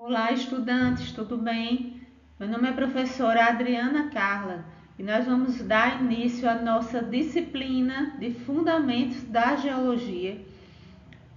Olá, estudantes, tudo bem? Meu nome é professora Adriana Carla e nós vamos dar início à nossa disciplina de Fundamentos da Geologia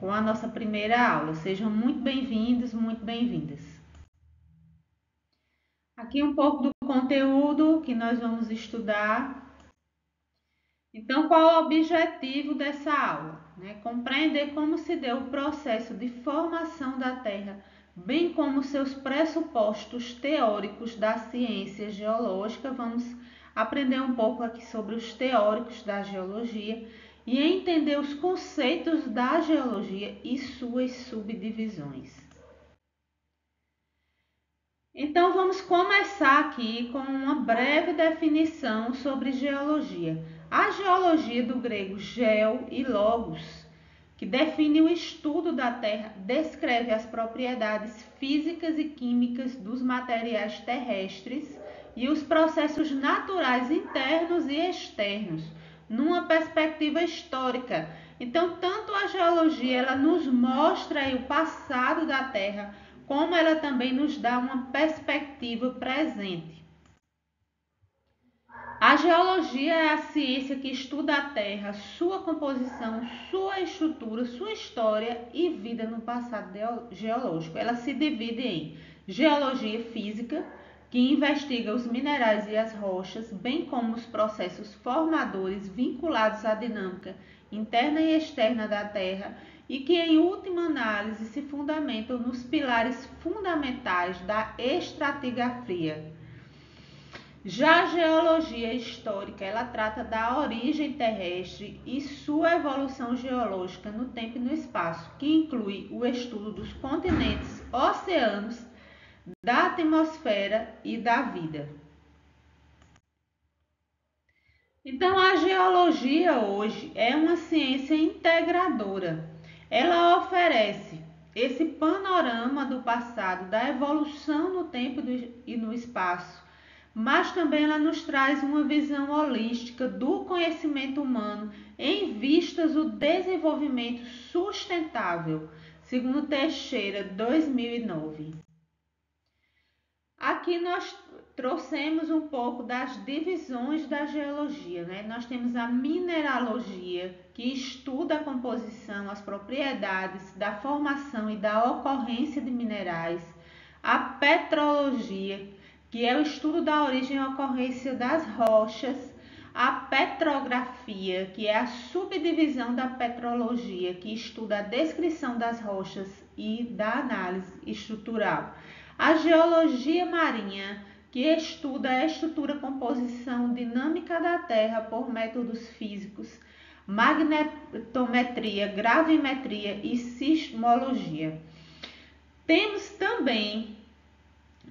com a nossa primeira aula. Sejam muito bem-vindos, muito bem-vindas. Aqui um pouco do conteúdo que nós vamos estudar. Então, qual é o objetivo dessa aula? Compreender como se deu o processo de formação da Terra, bem como seus pressupostos teóricos da ciência geológica. Vamos aprender um pouco aqui sobre os teóricos da geologia e entender os conceitos da geologia e suas subdivisões. Então, vamos começar aqui com uma breve definição sobre geologia. A geologia, do grego geo e logos, que define o estudo da Terra, descreve as propriedades físicas e químicas dos materiais terrestres e os processos naturais internos e externos, numa perspectiva histórica. Então, tanto a geologia ela nos mostra o passado da Terra, como ela também nos dá uma perspectiva presente. A geologia é a ciência que estuda a Terra, sua composição, sua estrutura, sua história e vida no passado geológico. Ela se divide em geologia física, que investiga os minerais e as rochas, bem como os processos formadores vinculados à dinâmica interna e externa da Terra, e que, em última análise, se fundamentam nos pilares fundamentais da estratigrafia. Já a geologia histórica, ela trata da origem terrestre e sua evolução geológica no tempo e no espaço, que inclui o estudo dos continentes, oceanos, da atmosfera e da vida. Então, a geologia hoje é uma ciência integradora. Ela oferece esse panorama do passado, da evolução no tempo e no espaço, mas também ela nos traz uma visão holística do conhecimento humano em vistas ao desenvolvimento sustentável, segundo Teixeira, 2009. Aqui nós trouxemos um pouco das divisões da geologia, Nós temos a mineralogia, que estuda a composição, as propriedades da formação e da ocorrência de minerais, a petrologia, que é o estudo da origem e ocorrência das rochas, a petrografia, que é a subdivisão da petrologia, que estuda a descrição das rochas e da análise estrutural. A geologia marinha, que estuda a estrutura, composição dinâmica da Terra por métodos físicos, magnetometria, gravimetria e sismologia. Temos também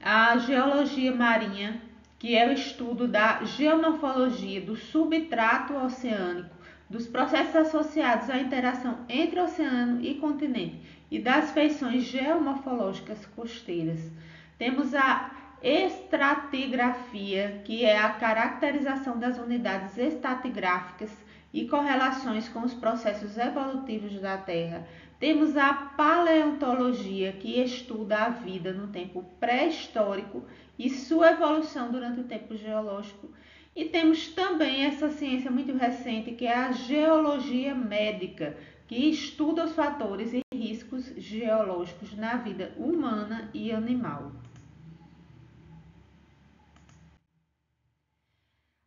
a geologia marinha, que é o estudo da geomorfologia do substrato oceânico, dos processos associados à interação entre oceano e continente e das feições geomorfológicas costeiras. Temos a estratigrafia, que é a caracterização das unidades estratigráficas e correlações com os processos evolutivos da Terra. Temos a paleontologia, que estuda a vida no tempo pré-histórico e sua evolução durante o tempo geológico. E temos também essa ciência muito recente, que é a geologia médica, que estuda os fatores e riscos geológicos na vida humana e animal.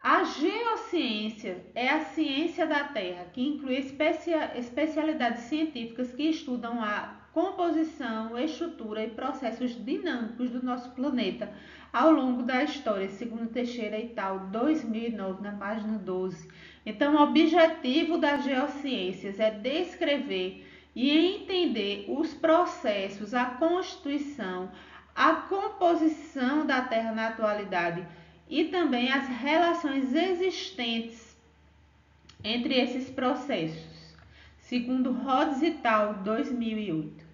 A geociência é a ciência da Terra, que inclui especialidades científicas que estudam a composição, estrutura e processos dinâmicos do nosso planeta ao longo da história, segundo Teixeira et al., 2009, na página 12. Então, o objetivo das geociências é descrever e entender os processos, a constituição, a composição da Terra na atualidade e também as relações existentes entre esses processos, segundo Rhodes et al., 2008.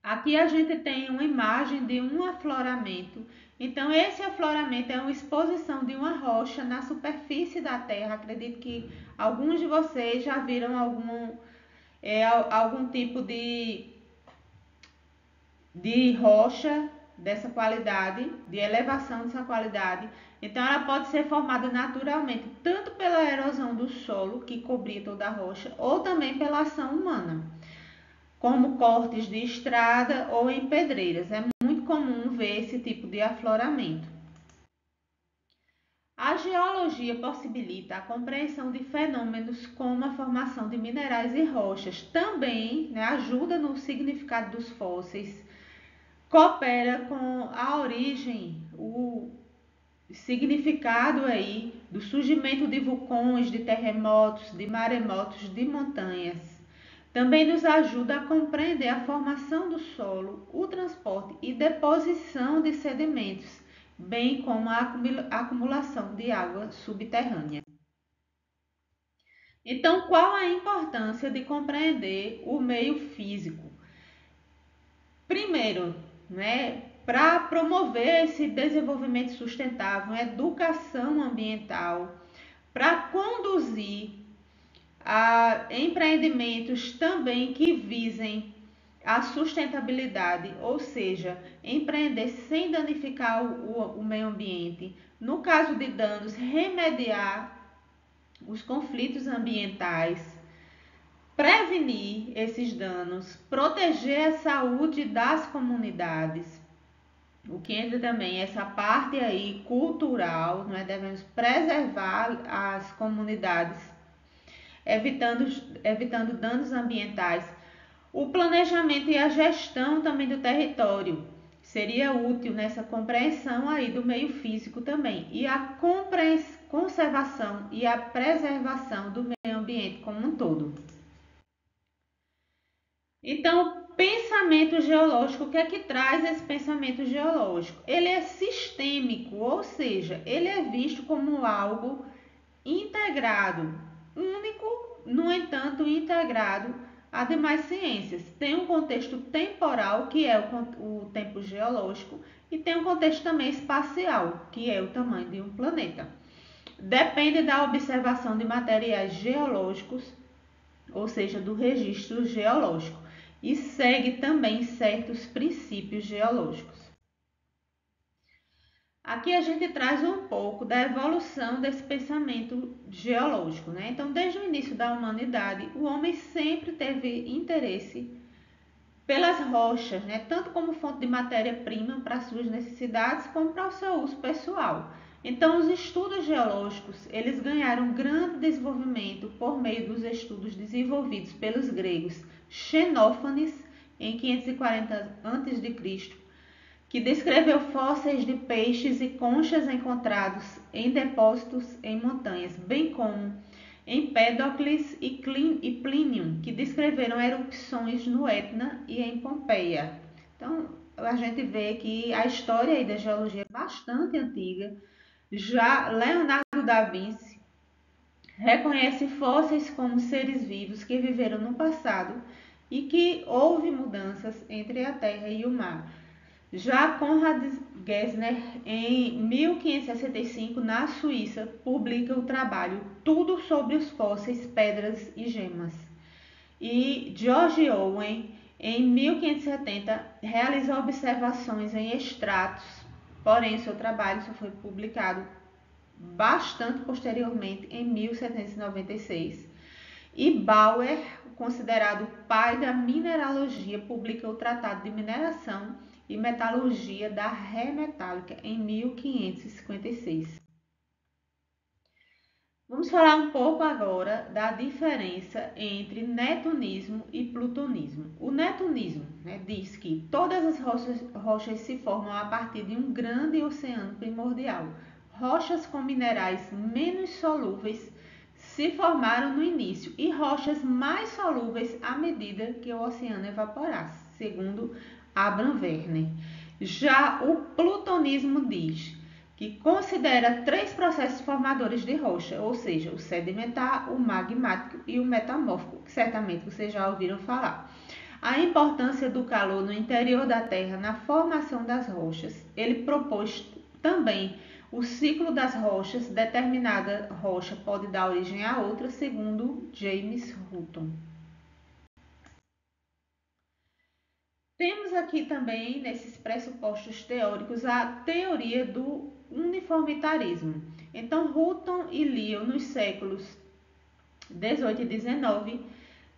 Aqui a gente tem uma imagem de um afloramento. Então, esse afloramento é uma exposição de uma rocha na superfície da Terra. Acredito que alguns de vocês já viram algum tipo de rocha dessa qualidade, de elevação dessa qualidade. Então, ela pode ser formada naturalmente, tanto pela erosão do solo, que cobria toda a rocha, ou também pela ação humana, como cortes de estrada ou em pedreiras. É muito comum ver esse tipo de afloramento. A geologia possibilita a compreensão de fenômenos como a formação de minerais e rochas. Também, né, ajuda no significado dos fósseis, coopera com a origem, o significado aí do surgimento de vulcões, de terremotos, de maremotos, de montanhas. Também nos ajuda a compreender a formação do solo, o transporte e deposição de sedimentos, bem como a acumulação de água subterrânea. Então, qual a importância de compreender o meio físico? Primeiro, né, para promover esse desenvolvimento sustentável, educação ambiental, para conduzir a empreendimentos também que visem a sustentabilidade, ou seja, empreender sem danificar o meio ambiente. No caso de danos, remediar os conflitos ambientais, prevenir esses danos, proteger a saúde das comunidades. O que entra também essa parte aí cultural, não é? Devemos preservar as comunidades, evitando danos ambientais. O planejamento e a gestão também do território seria útil nessa compreensão aí do meio físico também, e a conservação e a preservação do meio ambiente como um todo. Então, pensamento geológico, o que é que traz esse pensamento geológico? Ele é sistêmico, ou seja, ele é visto como algo integrado, único, no entanto, integrado a demais ciências. Tem um contexto temporal, que é o tempo geológico, e tem um contexto também espacial, que é o tamanho de um planeta. Depende da observação de materiais geológicos, ou seja, do registro geológico, e segue também certos princípios geológicos. Aqui a gente traz um pouco da evolução desse pensamento geológico, né? Então, desde o início da humanidade, o homem sempre teve interesse pelas rochas, né? Tanto como fonte de matéria-prima para suas necessidades, como para o seu uso pessoal. Então, os estudos geológicos, eles ganharam grande desenvolvimento por meio dos estudos desenvolvidos pelos gregos Xenófanes, em 540 a.C., que descreveu fósseis de peixes e conchas encontrados em depósitos em montanhas, bem como Empédocles e Plínio, que descreveram erupções no Etna e em Pompeia. Então, a gente vê que a história da geologia é bastante antiga. Já Leonardo da Vinci reconhece fósseis como seres vivos que viveram no passado e que houve mudanças entre a terra e o mar. Já Konrad Gessner, em 1565, na Suíça, publica o trabalho Tudo sobre os fósseis, pedras e gemas. E George Owen, em 1570, realizou observações em extratos, porém seu trabalho só foi publicado bastante posteriormente, em 1796. E Bauer, considerado o pai da mineralogia, publica o Tratado de Mineração e Metalurgia da Ré Metálica em 1556. Vamos falar um pouco agora da diferença entre netunismo e plutonismo. O netunismo, né, diz que todas as rochas se formam a partir de um grande oceano primordial. Rochas com minerais menos solúveis se formaram no início e rochas mais solúveis à medida que o oceano evaporasse, segundo Abraham Werner. Já o plutonismo diz que considera três processos formadores de rocha, ou seja, o sedimentar, o magmático e o metamórfico, que certamente vocês já ouviram falar. A importância do calor no interior da Terra na formação das rochas. Ele propôs também o ciclo das rochas, determinada rocha pode dar origem a outra, segundo James Hutton. Temos aqui também, nesses pressupostos teóricos, a teoria do uniformitarismo. Então, Hutton e Lyell, nos séculos 18 e 19,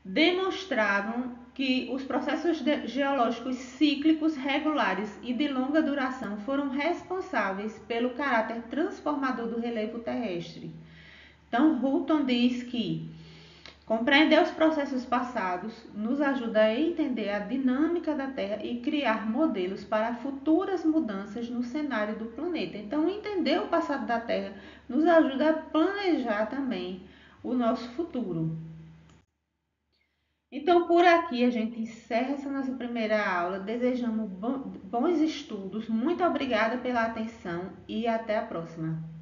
demonstravam que os processos geológicos cíclicos regulares e de longa duração foram responsáveis pelo caráter transformador do relevo terrestre. Então, Hutton diz que compreender os processos passados nos ajuda a entender a dinâmica da Terra e criar modelos para futuras mudanças no cenário do planeta. Então, entender o passado da Terra nos ajuda a planejar também o nosso futuro. Então, por aqui a gente encerra essa nossa primeira aula. Desejamos bons estudos. Muito obrigada pela atenção e até a próxima.